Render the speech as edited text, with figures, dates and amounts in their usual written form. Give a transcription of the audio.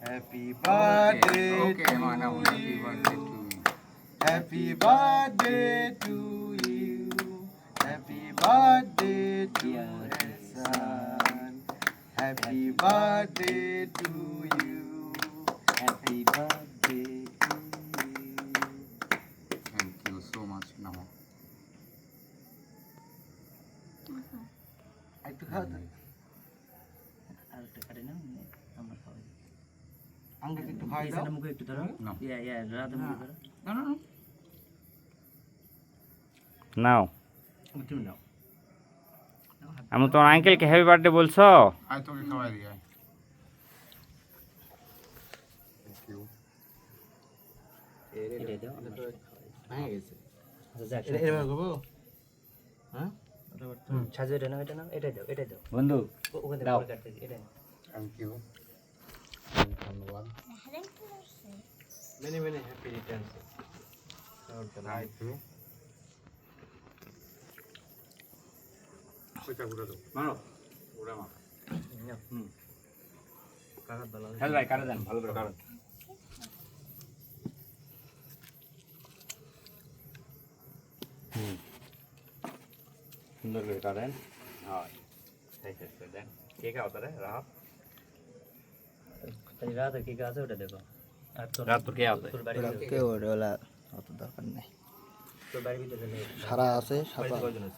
Happy birthday Okay, to Mana, happy you. birthday to you. Happy birthday to you. Happy birthday to Ehsan. Happy birthday to you. Happy birthday to you. Thank you so much, Nama. একটু খাও তো। আর একটা কাটে না আমরা খাওয়াই আঙ্কেলকে একটু খাওয়াই দাও। এইখানে মুখে একটু ধরো No. ইয়া রাতে মুখে ধরো No, no, no. নাও তুমি নাও আমি তোমার আঙ্কেলকে হ্যাপি বার্থডে বলছো I took a kawaii. Thank you. এটাই দাও আমরা ভেঙে গেছে। আচ্ছা যাক এটা এভাবে করবো? হ্যাঁ? সাজু এটা নাও এটাই দাও বন্ধু ওখানে দাও। পরে কাটতে এটাই নাও। Thank you. ধন্যবাদ। Many many happy returns. Thank you. ওইটা ঘুরে দাও। মারো ঘুরে মার। কাকার ভালো হ্যাঁ ভাই কাটে দেন ভালো করে কাটুন সুন্দর করে কাটেন হয় শেষ করে দেন কে খাও তারে রাহ তাই রাতে কি কাজ আছে ওটা দেখো আর তোর রাত তোর কে আছে তোর বাড়ি কেউ ওটা অত দরকার নেই। তোর বাড়ির ভিতরে সারা আছে সারা কয়জন আছে